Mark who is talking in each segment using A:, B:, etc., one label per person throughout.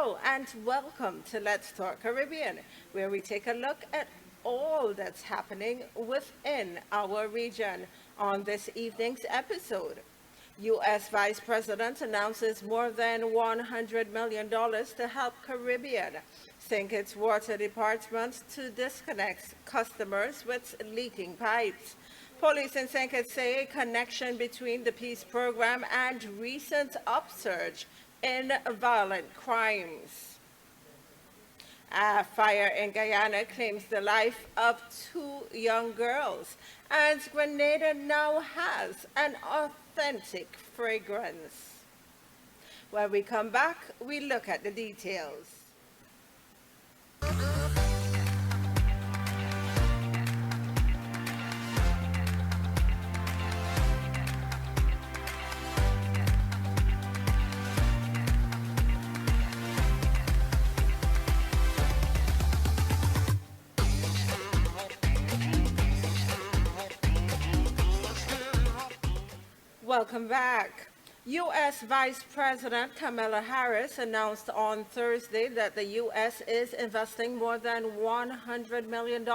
A: Hello and welcome to Let's Talk Caribbean, where we take a look at all that's happening within our region. On this evening's episode, U.S. Vice President announces more than $100 million to help Caribbean. St. Kitts Water Department to disconnect customers with leaking pipes. Police in St. Kitts say a connection between the peace program and recent upsurge in violent crimes. A fire in Guyana claims the life of 2 young girls, and Grenada now has an authentic fragrance. When we come back, we look at the details. Welcome back. U.S. Vice President Kamala Harris announced on Thursday that the U.S. is investing more than $100 million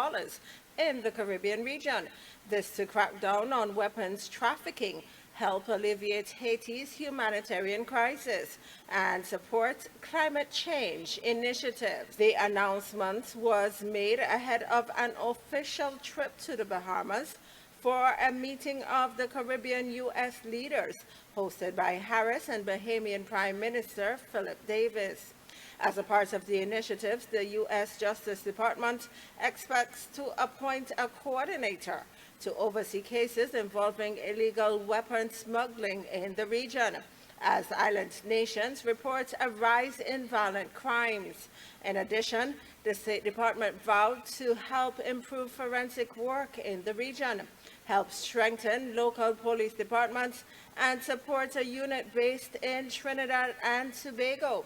A: in the Caribbean region. This to crack down on weapons trafficking, help alleviate Haiti's humanitarian crisis, and support climate change initiatives. The announcement was made ahead of an official trip to the Bahamas for a meeting of the Caribbean U.S. leaders, hosted by Harris and Bahamian Prime Minister Philip Davis. As a part of the initiatives, the U.S. Justice Department expects to appoint a coordinator to oversee cases involving illegal weapon smuggling in the region, as island nations report a rise in violent crimes. In addition, the State Department vowed to help improve forensic work in the region, help strengthen local police departments, and support a unit based in Trinidad and Tobago,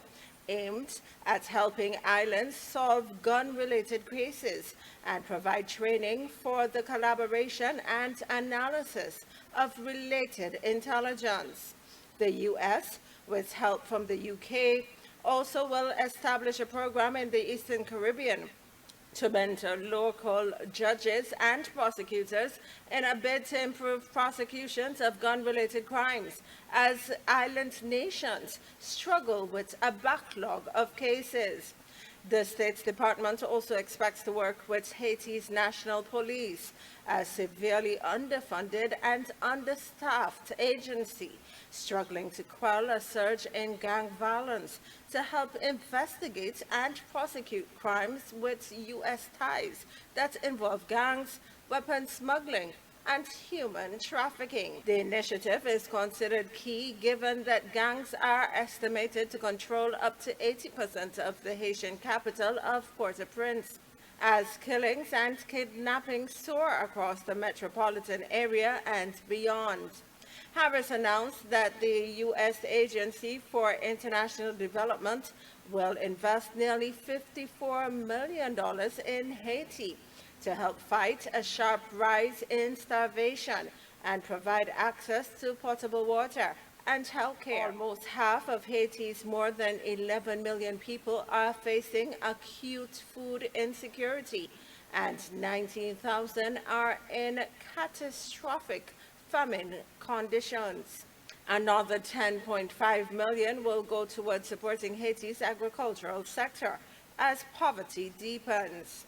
A: aimed at helping islands solve gun-related cases and provide training for the collaboration and analysis of related intelligence. The U.S., with help from the U.K., also will establish a program in the Eastern Caribbean to mentor local judges and prosecutors in a bid to improve prosecutions of gun-related crimes, as island nations struggle with a backlog of cases. The State Department also expects to work with Haiti's National Police, a severely underfunded and understaffed agency struggling to quell a surge in gang violence, to help investigate and prosecute crimes with U.S. ties that involve gangs, weapons smuggling, and human trafficking. The initiative is considered key given that gangs are estimated to control up to 80% of the Haitian capital of Port-au-Prince, as killings and kidnapping soar across the metropolitan area and beyond. Harris announced that the U.S. Agency for International Development will invest nearly $54 million in Haiti to help fight a sharp rise in starvation and provide access to potable water and health care. Almost half of Haiti's more than 11 million people are facing acute food insecurity, and 19,000 are in catastrophic famine conditions. Another 10.5 million will go towards supporting Haiti's agricultural sector as poverty deepens.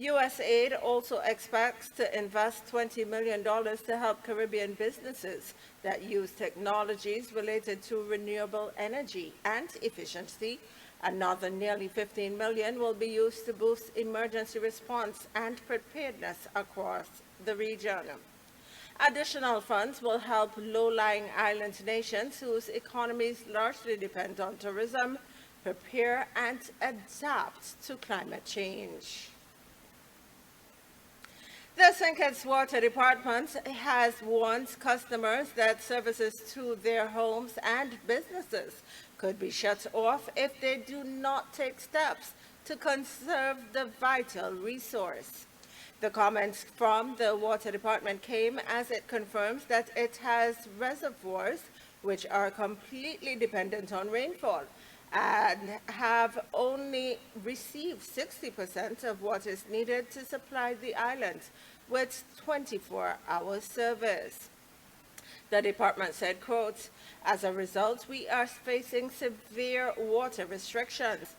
A: USAID also expects to invest $20 million to help Caribbean businesses that use technologies related to renewable energy and efficiency. Another nearly $15 million will be used to boost emergency response and preparedness across the region. Additional funds will help low-lying island nations whose economies largely depend on tourism prepare and adapt to climate change. The St. Kitts Water Department has warned customers that services to their homes and businesses could be shut off if they do not take steps to conserve the vital resource. The comments from the Water Department came as it confirms that it has reservoirs which are completely dependent on rainfall, and have only received 60% of what is needed to supply the island with 24-hour service. The department said, quote, "As a result, we are facing severe water restrictions.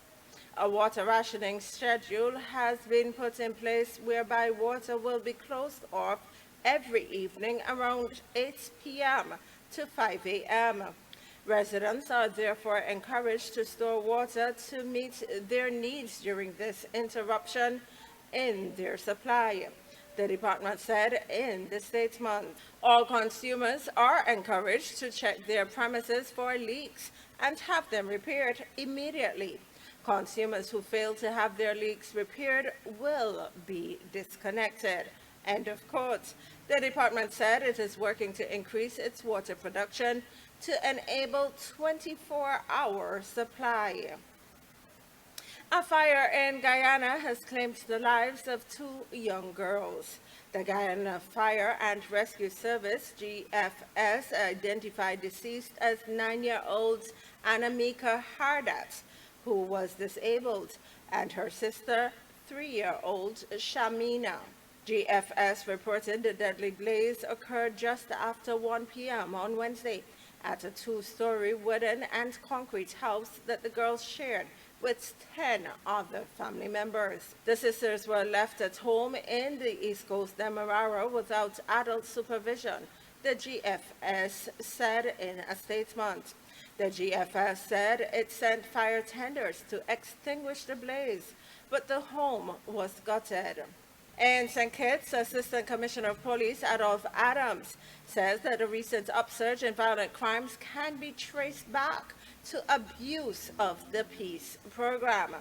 A: A water rationing schedule has been put in place whereby water will be closed off every evening around 8 p.m. to 5 a.m. Residents are therefore encouraged to store water to meet their needs during this interruption in their supply," the department said in the statement. All consumers are encouraged to check their premises for leaks and have them repaired immediately. Consumers who fail to have their leaks repaired will be disconnected. End of quote. The department said it is working to increase its water production to enable 24-hour supply. A fire in Guyana has claimed the lives of 2 young girls. The Guyana Fire and Rescue Service, GFS, identified deceased as 9-year-old Anamika Hardat, who was disabled, and her sister, 3-year-old Shamina. GFS reported the deadly blaze occurred just after 1 p.m. on Wednesday at a 2-story wooden and concrete house that the girls shared with 10 other family members. The sisters were left at home in the East Coast Demerara without adult supervision, the GFS said in a statement. The GFS said it sent fire tenders to extinguish the blaze, but the home was gutted. In St. Kitts, Assistant Commissioner of Police Adolph Adams says that the recent upsurge in violent crimes can be traced back to abuse of the PEACE program.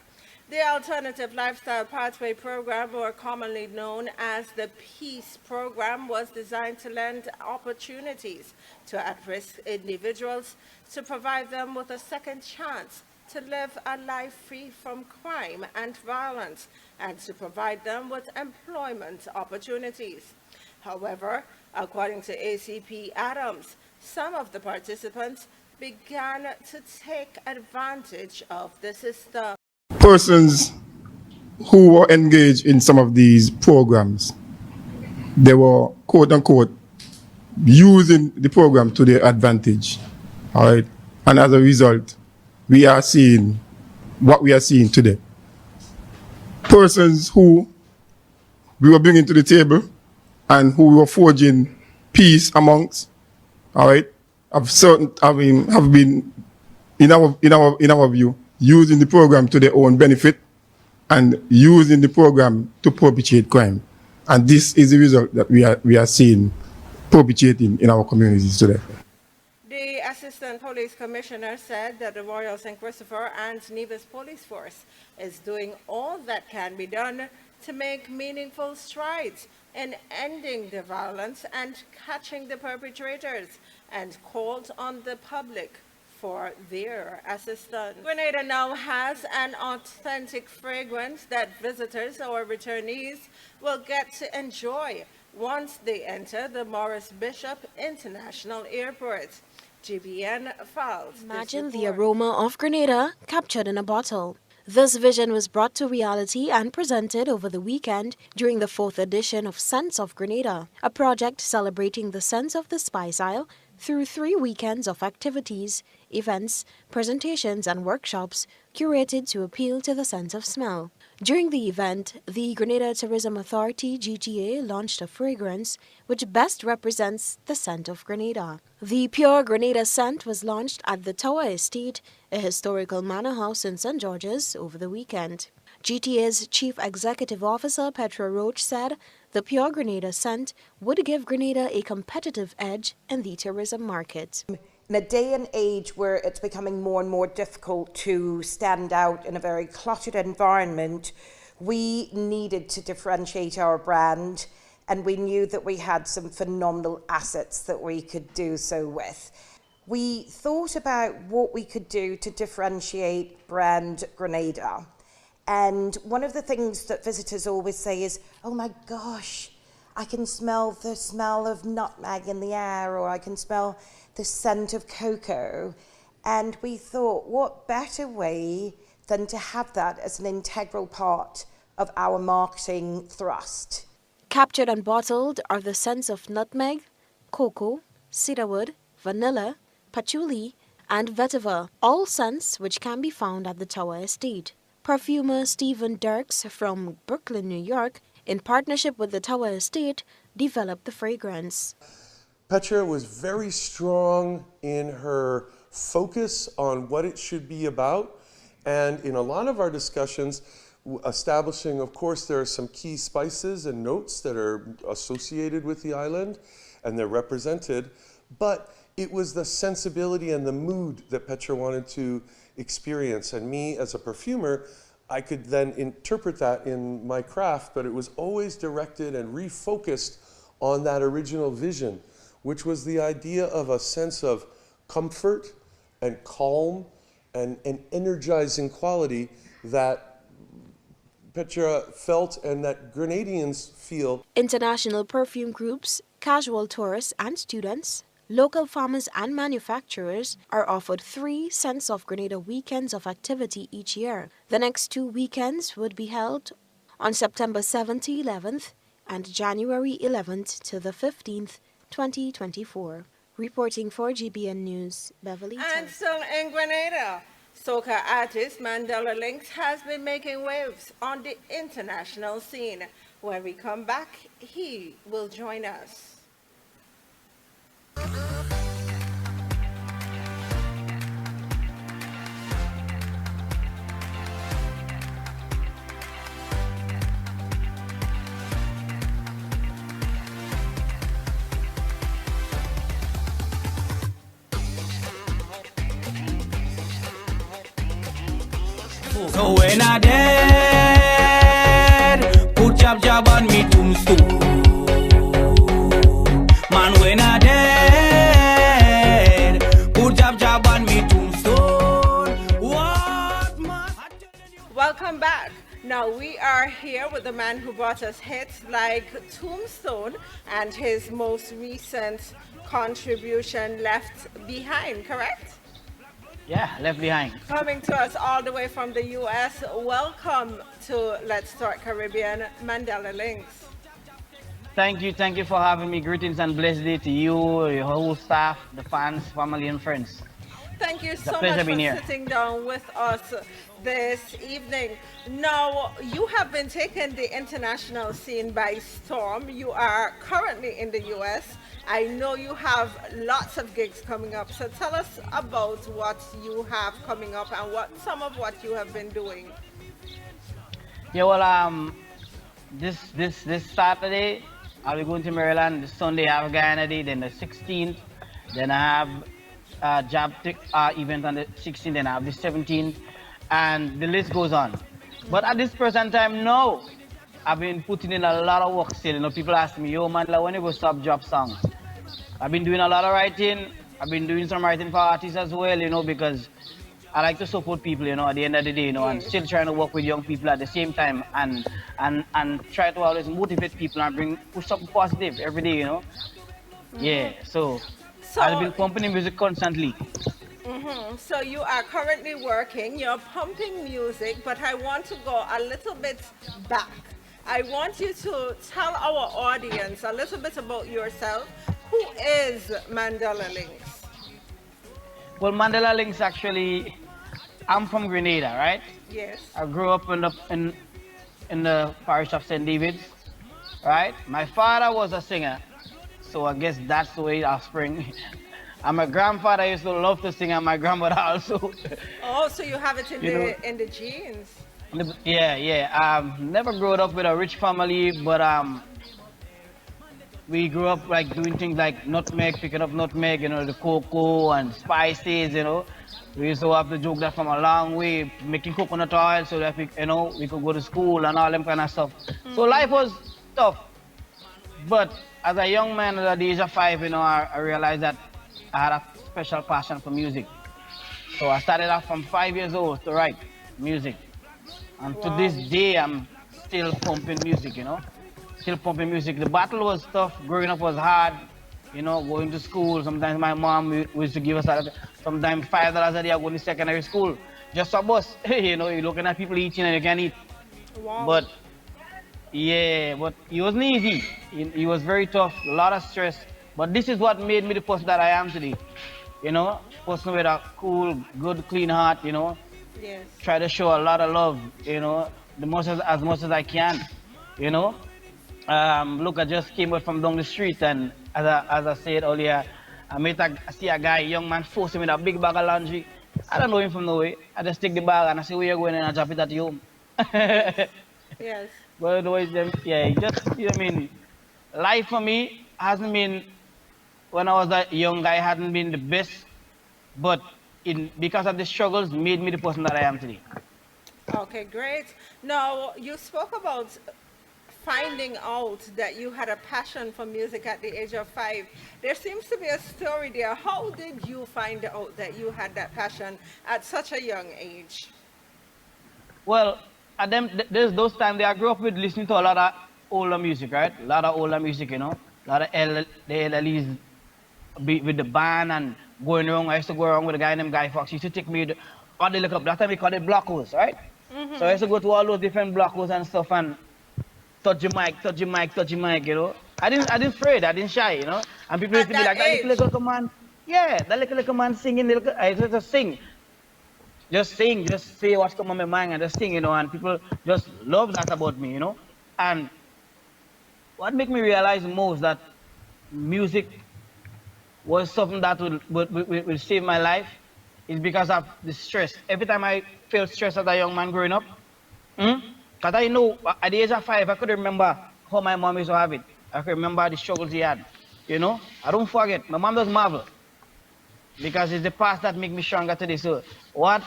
A: The Alternative Lifestyle Pathway Program, more commonly known as the PEACE program, was designed to lend opportunities to at-risk individuals to provide them with a second chance to live a life free from crime and violence, and to provide them with employment opportunities. However, according to ACP Adams, some of the participants began to take advantage of the system.
B: Persons who were engaged in some of these programs, they were, quote unquote, using the program to their advantage. All right. And as a result, we are seeing what we are seeing today. Persons who we were bringing to the table and who we were forging peace amongst, all right, have been in our view, using the program to their own benefit and using the program to perpetrate crime. And this is the result that we are seeing perpetrating in our communities today.
A: The Assistant Police Commissioner said that the Royal St. Christopher and Nevis Police Force is doing all that can be done to make meaningful strides in ending the violence and catching the perpetrators, and called on the public for their assistance. Grenada now has an authentic fragrance that visitors or returnees will get to enjoy once they enter the Maurice Bishop International Airport. GBN files.
C: Imagine the aroma of Grenada captured in a bottle. This vision was brought to reality and presented over the weekend during the 4th edition of Scents of Grenada, a project celebrating the scents of the Spice Isle through 3 weekends of activities, events, presentations, and workshops curated to appeal to the sense of smell. During the event, the Grenada Tourism Authority (GTA) launched a fragrance which best represents the scent of Grenada. The Pure Grenada scent was launched at the Tower Estate, a historical manor house in St. George's, over the weekend. GTA's Chief Executive Officer Petra Roach said the Pure Grenada scent would give Grenada a competitive edge in the tourism market.
D: In a day and age where it's becoming more and more difficult to stand out in a very cluttered environment, we needed to differentiate our brand, and we knew that we had some phenomenal assets that we could do so with. We thought about what we could do to differentiate brand Grenada. And one of the things that visitors always say is, oh my gosh, I can smell the smell of nutmeg in the air, or I can smell the scent of cocoa. And we thought, what better way than to have that as an integral part of our marketing thrust?
C: Captured and bottled are the scents of nutmeg, cocoa, cedarwood, vanilla, patchouli, and vetiver, all scents which can be found at the Tower Estate. Perfumer Stephen Dirks from Brooklyn, New York, in partnership with the Tower Estate, developed the fragrance.
E: Petra was very strong in her focus on what it should be about, and in a lot of our discussions, establishing, of course, there are some key spices and notes that are associated with the island, and they're represented, but it was the sensibility and the mood that Petra wanted to experience. And me, as a perfumer, I could then interpret that in my craft, but it was always directed and refocused on that original vision, which was the idea of a sense of comfort and calm and an energizing quality that Petra felt and that Grenadians feel.
C: International perfume groups, casual tourists and students, local farmers and manufacturers are offered 3 Scents of Grenada weekends of activity each year. The next 2 weekends would be held on September 7th to 11th and January 11th to the 15th, 2024. Reporting for GBN News, Beverly.
A: And still in Grenada, soca artist Mandela Links has been making waves on the international scene. When we come back, he will join us.
F: So when I dead, put jab on me tombstone. Man, when I dead, put jab on me tombstone. What must I tell you?
A: Welcome back. Now we are here with the man who brought us hits like Tombstone and his most recent contribution, Left Behind, correct?
F: Yeah, Left Behind.
A: Coming to us all the way from the U.S., welcome to Let's Talk Caribbean, Mandela Links.
F: Thank you for having me. Greetings and blessed day to you, your whole staff, the fans, family, and friends.
A: Thank you so
F: pleasure
A: much
F: being
A: for
F: here.
A: sitting down with us this evening. Now, you have been taking the international scene by storm. You are currently in the U.S. I know you have lots of gigs coming up. So tell us about what you have coming up and some of what you have been doing.
F: Yeah, well, this Saturday I'll be going to Maryland. This Sunday I have a Guyana Day. Then the 16th, then I have a job event on the 16th. Then I have the 17th, and the list goes on. But at this present time, no, I've been putting in a lot of work still. You know, people ask me, yo, Mandela, when you go stop drop songs? I've been doing a lot of writing. I've been doing some writing for artists as well, you know, because I like to support people, you know, at the end of the day, you know, and still trying to work with young people at the same time and try to always motivate people and push something positive every day, you know. Yeah, so I've been pumping music constantly.
A: So you are currently working, you're pumping music, but I want to go a little bit back. I want you to tell our audience a little bit about yourself. Who is Mandela Links?
F: Well, Mandela Links, actually, I'm from Grenada, right?
A: Yes.
F: I grew up in the parish of St. David's, right? My father was a singer, so I guess that's the way I spring. And my grandfather used to love to sing, and my grandmother also.
A: Oh, so you have it in the genes.
F: Yeah. Never grew up with a rich family, but we grew up like doing things like nutmeg, picking up nutmeg, you know, the cocoa and spices, you know. We used to have to joke that from a long way, making coconut oil so that we could go to school and all them kind of stuff. So life was tough. But as a young man at the age of 5, you know, I realized that I had a special passion for music. So I started off from 5 years old to write music. And to this day, I'm still pumping music, you know. Still pumping music. The battle was tough. Growing up was hard. you know, going to school. Sometimes my mom used to give us sometimes $5 a day. I go to secondary school just a bus. You know, you're looking at people eating and you can't eat.
A: Wow.
F: But yeah, but it wasn't easy. It was very tough, a lot of stress. But this is what made me the person that I am today. You know, person with a cool, good, clean heart. You know,
A: Yes.
F: try to show a lot of love. You know, as much as I can. You know, look, I just came out from down the street, and as I said earlier, I see a guy, a young man, forcing me with a big bag of laundry. I don't know him from nowhere. I just take the bag and I say, where you going, and I drop it at you
A: Yes.
F: home.
A: Yes.
F: But otherwise, yeah, you know what I mean, life for me hasn't been, when I was a young guy, hadn't been the best, but because of the struggles, made me the person that I am today.
A: Okay, great. Now, you spoke about finding out that you had a passion for music at the age of 5. There seems to be a story there. How did you find out that you had that passion at such a young age?
F: Well, at them, there's those times I grew up with listening to a lot of older music, right? A lot of older music, you know, a lot of the LLEs with the band and going around. I used to go around with a guy named Guy Fox. He used to take me to all the look up. That time we called it block holes, right? So I used to go to all those different block holes and stuff and touch your mic, touch your mic, touch your mic, you know. I didn't afraid, I didn't shy, you know. And people used
A: At
F: to be
A: that
F: like, that
A: age?
F: little man, yeah, that little man singing, I used to just sing, just say what's come on my mind and just sing, you know, and people just love that about me, you know. And what made me realize most that music was something that will save my life is because of the stress. Every time I felt stressed as a young man growing up, because I know at the age of 5, I could remember how my mom used to have it. I could remember the struggles he had. You know, I don't forget. My mom does marvel because it's the past that make me stronger today. So what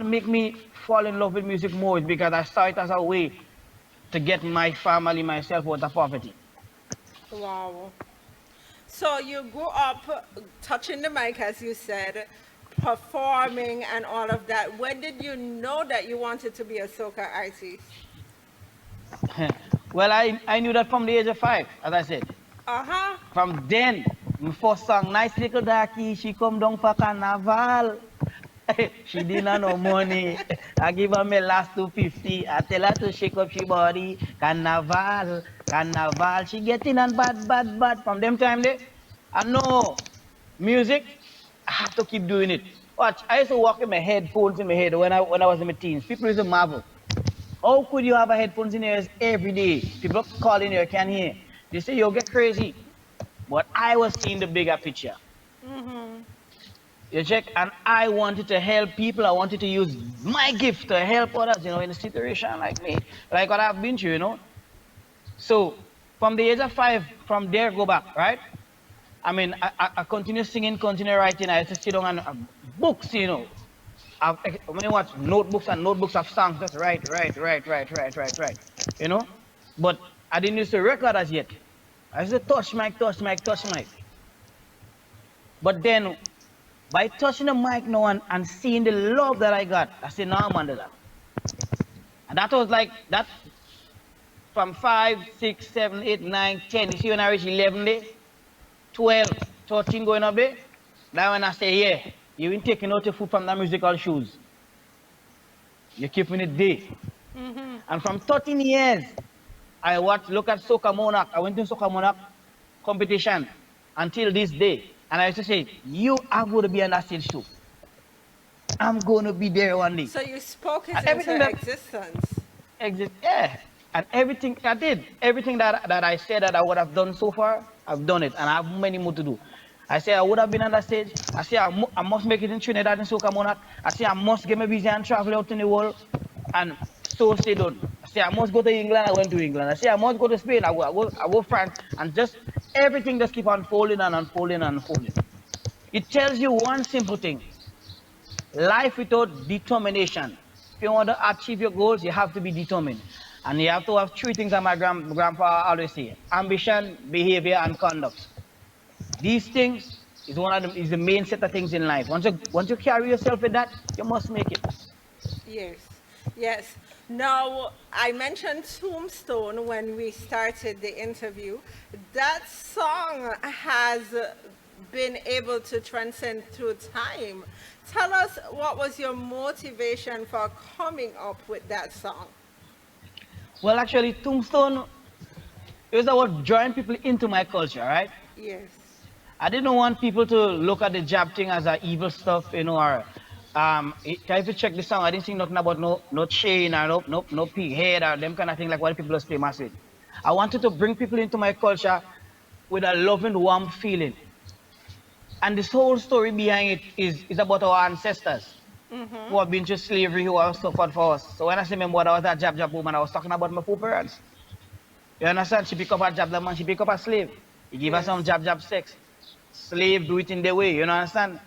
F: make me fall in love with music more is because I saw it as a way to get my family, myself out of poverty.
A: Wow. So you grew up touching the mic, as you said, performing and all of that. When did you know that you wanted to be a soca artist?
F: Well, I knew that from the age of 5, as I said.
A: Uh-huh.
F: From then, my first song, Nice Little Darky, she come down for carnival. She didn't have no money. I give her my last 250. I tell her to shake up she body. Carnival, carnival. She getting on bad, bad, bad. From them time there, I know music, I have to keep doing it. Watch, I used to walk with my headphones in my head when I was in my teens. People used to marvel. How could you have a headphones in your ears every day? People calling you, can hear. They say you'll get crazy. But I was seeing the bigger picture. You check, and I wanted to help people. I wanted to use my gift to help others, you know, in a situation like me, like what I've been through, you know. So from the age of 5, from there go back, right? I mean, I continue singing, continue writing. I used to sit down and books, you know. When you watch notebooks and notebooks of songs, just write, you know. But I didn't use to record as yet. I used to touch mic, touch mic, touch mic. But then by touching the mic now and seeing the love that I got, I said, now Mandela. And that was like that from 5, 6, 7, 8, 9, 10. You see when I reached 11 day, 12, 13 going up there, that when I say, yeah, you ain't taking out your foot from the musical shoes. You're keeping it there. And from 13 years, I look at Soca Monarch. I went to Soca Monarch competition until this day. And I used to say, you are going to be on that stage too. I'm going to be there one day.
A: So you spoke it
F: And everything
A: into
F: that
A: existence.
F: yeah. And everything I did, everything that I said that I would have done so far, I've done it. And I have many more to do. I say I would have been on that stage. I say I must make it in Trinidad and Soca Monarch. I say I must get my visa and travel out in the world. And so stay done. I say I must go to England. I went to England. I say I must go to Spain. I go France. And just everything just keep unfolding and unfolding and unfolding. It tells you one simple thing. Life without determination. If you want to achieve your goals, you have to be determined. And you have to have 3 things that my grandpa always say. Ambition, behavior, and conduct. These things is the main set of things in life. Once you carry yourself with that, you must make it.
A: Yes. Yes. Now, I mentioned Tombstone when we started the interview. That song has been able to transcend through time. Tell us, what was your motivation for coming up with that song?
F: Well, actually, Tombstone, it was about drawing people into my culture, right?
A: Yes.
F: I didn't want people to look at the jab thing as a evil stuff, or if you check the song, I didn't sing nothing about no chain or no pig head or them kind of thing like what people are famous with. I wanted to bring people into my culture with a loving, warm feeling. And this whole story behind it is about our ancestors who have been through slavery, who have suffered for us. So when I say my mother was that jab woman, I was talking about my poor parents. You understand? She pick up a jab man, she pick up a slave. He give her
A: Yes.
F: some jab sex. Slave do it in their way, you know understand?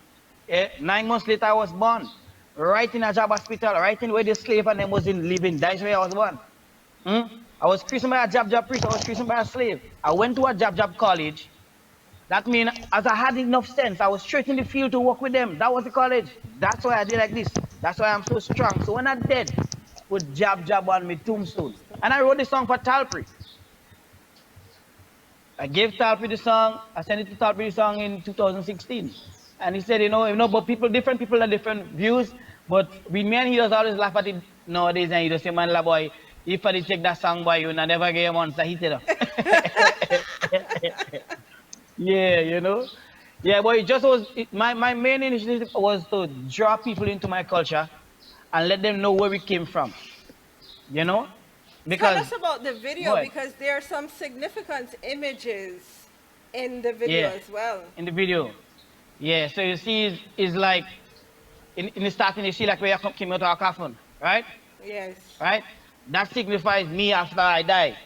F: 9 months later, I was born. Right in a job hospital, right in where the slave and them was in living. That's where I was born. I was christened by a jab priest, I was christened by a slave. I went to a jab college. That means as I had enough sense, I was straight in the field to work with them. That was the college. That's why I did like this. That's why I'm so strong. So when I did, put jab on me tombstone. And I wrote the song for Talpri. I gave Talpri the song. I sent it to Talpri the song in 2016. And he said, but different people have different views. But with me and he does always laugh at it nowadays. And he does say, man, la boy, if I did take that song by you, and I never get him on, so he said, yeah, Yeah, but it just was, my main initiative was to draw people into my culture and let them know where we came from.
A: Tell
F: Because,
A: us about the video,
F: what?
A: because there are some significant images in the video
F: Yeah,
A: as well.
F: in the video. Yeah, so you see, it's like, in the starting, you see like where I came out of our coffin, right?
A: Yes.
F: Right? That signifies me after I die.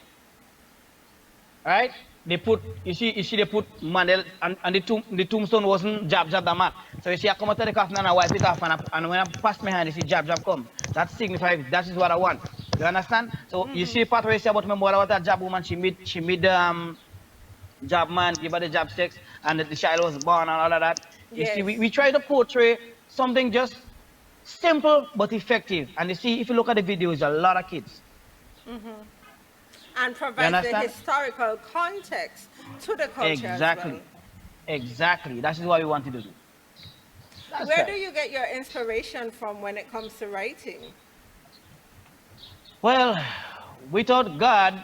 F: Right? They put, they put Mandela, and the tombstone wasn't jab the mat. So you see, I come out of the coffin and I wipe it off, and when I pass my hand, you see jab come. That signifies that is what I want. You understand? So you see the part where you say about my mother, about that jab woman, she made jab man, give her the jab sex, and the child was born and all of that. You see,
A: Yes.
F: we try to portray something just simple but effective. And you see, if you look at the videos, a lot of kids.
A: And provide the
F: understand?
A: historical context to the culture
F: Exactly.
A: as well.
F: Exactly. That is what we wanted to do. That's
A: Where
F: right.
A: do you get your inspiration from when it comes to writing?
F: Well, without God,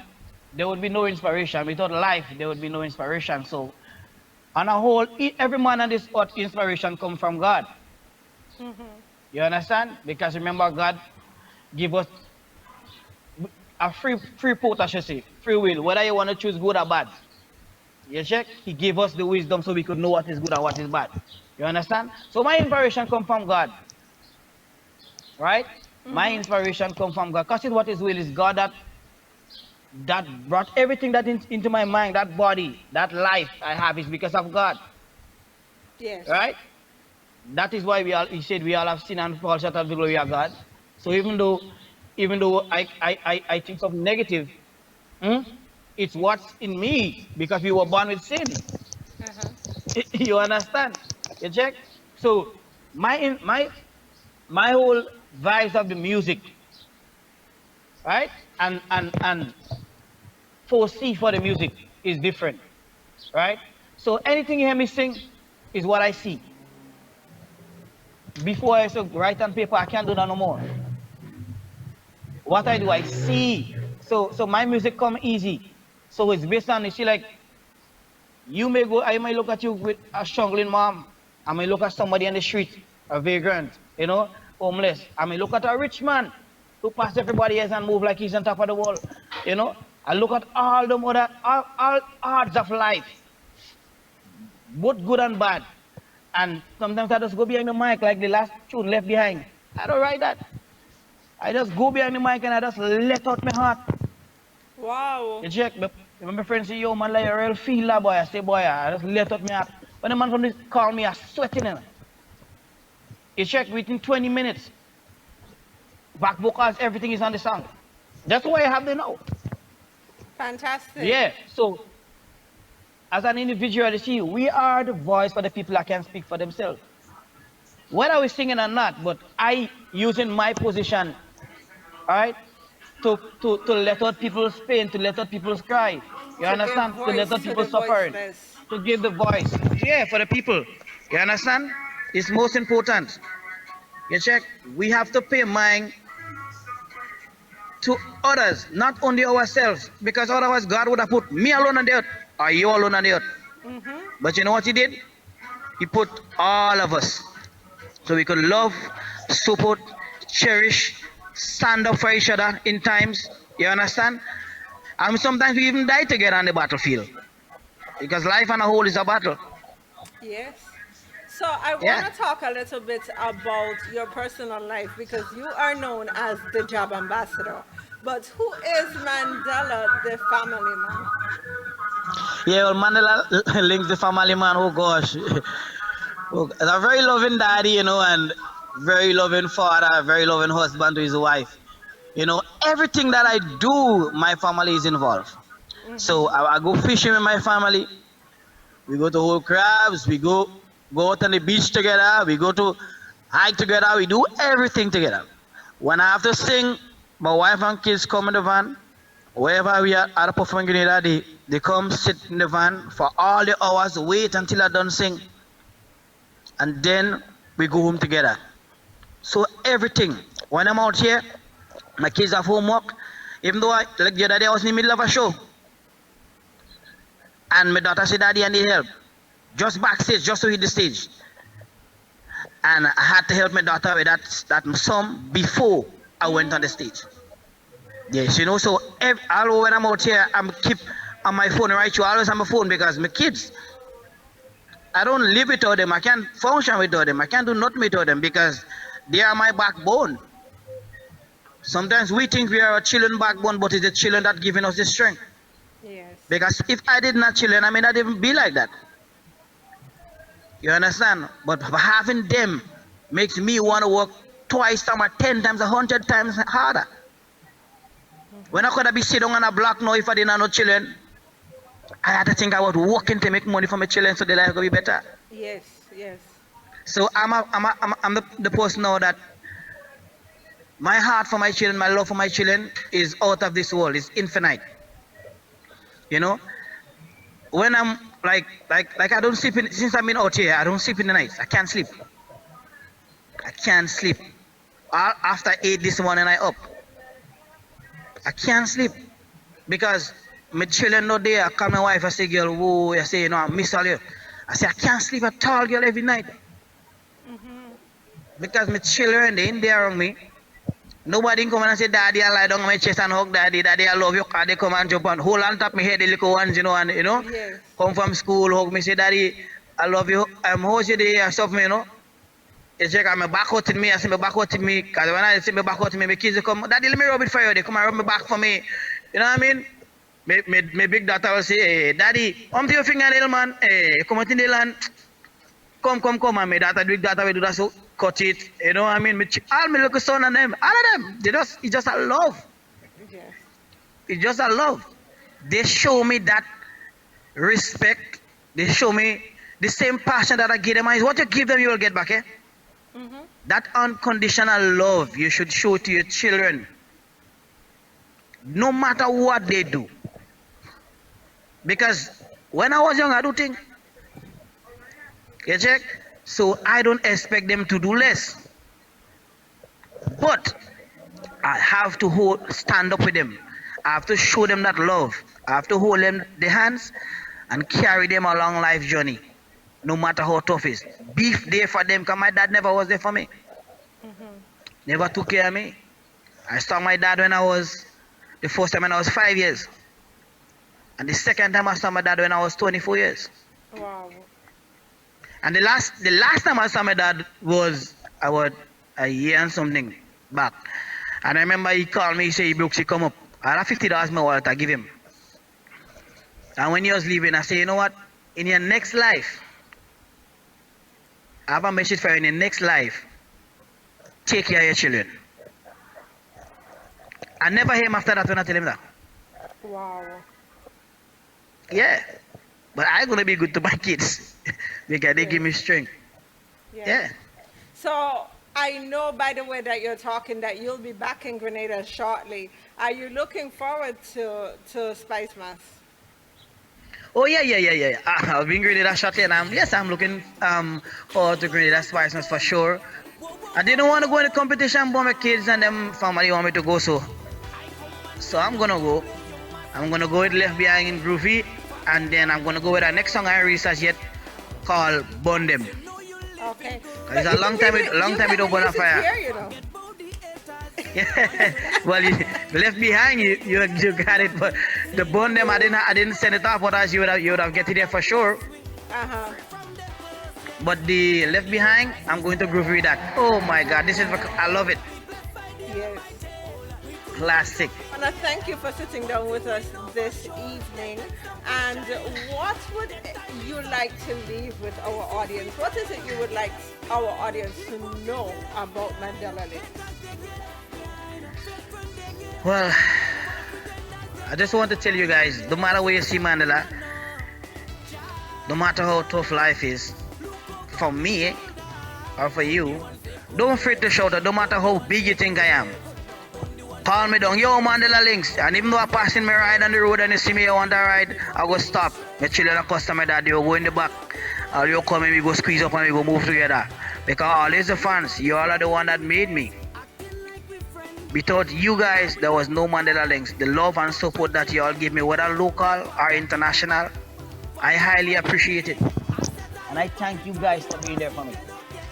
F: there would be no inspiration. Without life, there would be no inspiration. So, on a whole, every man on this earth, inspiration comes from God. You understand? Because remember, God give us a free pot, I should say, free will, whether you want to choose good or bad. You check? He gave us the wisdom so we could know what is good and what is bad. You understand? So my inspiration comes from God. Right? My inspiration comes from God. Because what His will is God that brought everything that into my mind, that body, that life I have is because of God.
A: Yes.
F: Right? That is why He said we all have sinned and fall short of the glory of God. So even though I think of negative, it's what's in me because we were born with sin. You understand? You check? So my whole vibes of the music, right? And foresee for the music is different, right? So anything you hear me sing is what I see. Before I used to write on paper, I can't do that no more. What I do, I see. So my music come easy. So it's based on, you see, like, I may look at you with a struggling mom. I may look at somebody on the street, a vagrant, homeless. I may look at a rich man who passed everybody else and move like he's on top of the wall. I look at all the other, all odds of life, both good and bad. And sometimes I just go behind the mic like the last tune Left Behind. I don't write that. I just go behind the mic and I just let out my heart.
A: Wow.
F: You check, when my friend say, yo, man, like a real feeler, boy. I say, boy, I just let out my heart. When the man from this call me, I sweating in it. You check, within 20 minutes, back vocals, everything is on the song. That's why I have the now.
A: Fantastic.
F: Yeah, so as an individual, you see, we are the voice for the people that can speak for themselves. Whether we're singing or not, but I, using my position, all right, to let out people's pain, to let out people's cry. You
A: To give
F: understand? To let
A: voice
F: out
A: to the
F: people's suffering.
A: voiceless.
F: To give the voice. Yeah, for the people. You understand? It's most important. You check? We have to pay mind to others, not only ourselves. Because otherwise God would have put me alone on the earth or you alone on the earth. But you know what he did? He put all of us. So we could love, support, cherish, stand up for each other in times. You understand? And sometimes we even die together on the battlefield. Because life on a whole is a battle.
A: Yes. So I want
F: Yeah.
A: to talk a little bit about your personal life because you are known as the job ambassador. But who is Mandela the family man?
F: Yeah, well, Mandela Links, the family man, oh gosh. Oh, a very loving daddy, you know, and very loving father, very loving husband to his wife. You know, everything that I do, my family is involved. So I go fishing with my family. We go to hold crabs. We go out on the beach together. We go to hike together. We do everything together. When I have to sing, my wife and kids come in the van. Wherever we are at a performing Grenada, they come sit in the van for all the hours, wait until I done sing. And then we go home together. So everything. When I'm out here, my kids have homework. Even though like the other day I was in the middle of a show. And my daughter said, Daddy, I need help. Just backstage, just to hit the stage. And I had to help my daughter with that song before I went on the stage. Yes, you know, so all when I'm out here, I'm keep on my phone right you always on my phone because my kids, I don't live without them. I can't function without them. I can't do nothing without them because they are my backbone. Sometimes we think we are a children backbone, but it's the children that giving us the strength.
A: Yes.
F: Because if I did not children, I may not even be like that. You understand? But having them makes me want to work twice, 10 times, 100 times harder. When I could have been sitting on a block now if I didn't have no children, I had to think about working to make money for my children so their life could be better.
A: Yes, yes.
F: So I'm the person now that my heart for my children, my love for my children is out of this world. It's infinite. You know, when I'm like I don't sleep since I've been out here. I don't sleep in the night. I can't sleep. I can't sleep. After 8 this morning, I up. I can't sleep because my children not there. I call my wife. I say, girl, whoa. I say, you know, I miss all you. I say, I can't sleep at all, girl, every night. Because my children, they in there around me. Nobody come and say, Daddy, I lie down on my chest and hug Daddy. Daddy, I love you. They come and jump and hold on top of my head, the little ones, you know, and you know,
A: Yes.
F: come from school, hug me, say, Daddy, I love you. I'm how's you there and stuff, you know. It's like I'm back out in me. I say my back out in me. Because when I say my back out in me, my kids they come, Daddy, let me rub it for you. They come and rub my back for me. You know what I mean? My big daughter will say, hey, Daddy, come to your fingernail, man. Hey, come out in the land. Come. And my daughter, big daughter will do that, so cut it. You know what I mean? All my little son and them, all of them, it's just a love.
A: Yes.
F: It's just a love. They show me that respect. They show me the same passion that I give them. What you give them, you will get back, eh? That unconditional love you should show to your children. No matter what they do. Because when I was young, I do think. You check? So I don't expect them to do less. But I have to stand up with them. I have to show them that love. I have to hold them the hands and carry them along life journey. No matter how tough it is. Be there for them because my dad never was there for me. Never took care of me. I saw my dad the first time when I was 5 years. And the second time I saw my dad when I was 24 years.
A: Wow.
F: And the last time I saw my dad was about a year and something back. And I remember he called me, he said, Brooks, he come up. I had $50 in my wallet, I give him. And when he was leaving, I said, you know what? In your next life, I have a message for you. In your next life, take care of your children. I never hear him after that when I tell him that.
A: Wow.
F: Yeah. But I'm going to be good to my kids because they give me strength.
A: Yes.
F: Yeah.
A: So I know by the way that you're talking that you'll be back in Grenada shortly. Are you looking forward to Spice Mass?
F: Oh yeah. I'll be in Grenada shortly, and I'm looking forward to Grenada Spices for sure. I didn't want to go in the competition, but my kids and them family want me to go, so I'm gonna go. I'm gonna go with Left Behind in Groovy, and then I'm gonna go with the next song I researched yet called Burn Them.
A: Okay.
F: It's a long time we don't burn a fire.
A: Here, you know.
F: Well, Left Behind, you got it, but the Burn Them, I didn't send it off, but as you would have get it there for sure.
A: Uh-huh.
F: But the Left Behind, I'm going to groove with that. Oh my God, I love it.
A: Yes.
F: Classic.
A: I want to thank you for sitting down with us this evening. And what would you like to leave with our audience? What is it you would like our audience to know about Mandela Links?
F: Well, I just want to tell you guys, no matter where you see Mandela, no matter how tough life is, for me or for you, don't afraid to shout out, no matter how big you think I am. Call me down, yo Mandela Links, and even though I'm passing me ride on the road and you see me on the ride, I go stop. My children and customer that they will go in the back, or you come and we go squeeze up and we go move together. Because all is the fans, you all are the one that made me. Without you guys, there was no Mandela Links. The love and support that you all give me, whether local or international, I highly appreciate it. And I thank you guys for being there for me.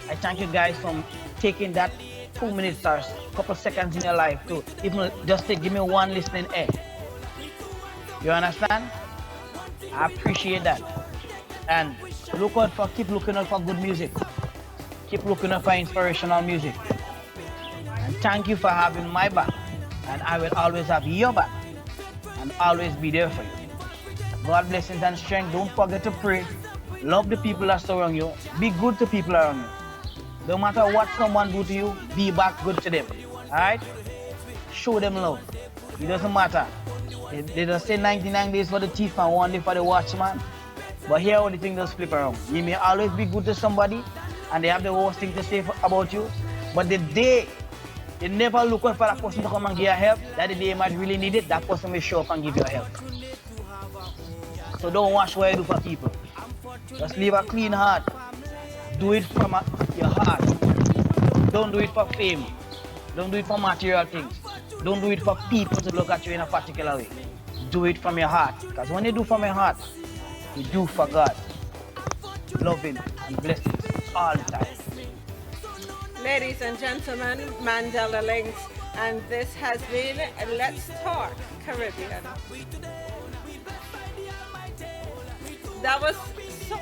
F: I thank you guys for taking that 2 minutes or a couple seconds in your life to even just to give me one listening ear. You understand? I appreciate that. And keep looking out for good music. Keep looking out for inspirational music. And thank you for having my back. And I will always have your back. And always be there for you. God blessings and strength. Don't forget to pray. Love the people that surround you. Be good to people around you. No matter what someone do to you, be back good to them. Alright? Show them love. It doesn't matter. They just say 99 days for the thief and 1 day for the watchman. But here all the things just flip around. You may always be good to somebody and they have the worst thing to say about you. But the day you never look out for that person to come and give you help, that the day you might really need it, that person will show up and give you help. So don't watch what you do for people. Just leave a clean heart. Do it from your heart. Don't do it for fame. Don't do it for material things. Don't do it for people to look at you in a particular way. Do it from your heart. Because when you do from your heart, you do for God. Loving and blessings all the time.
A: Ladies and gentlemen, Mandela Links, and this has been Let's Talk Caribbean. That was so...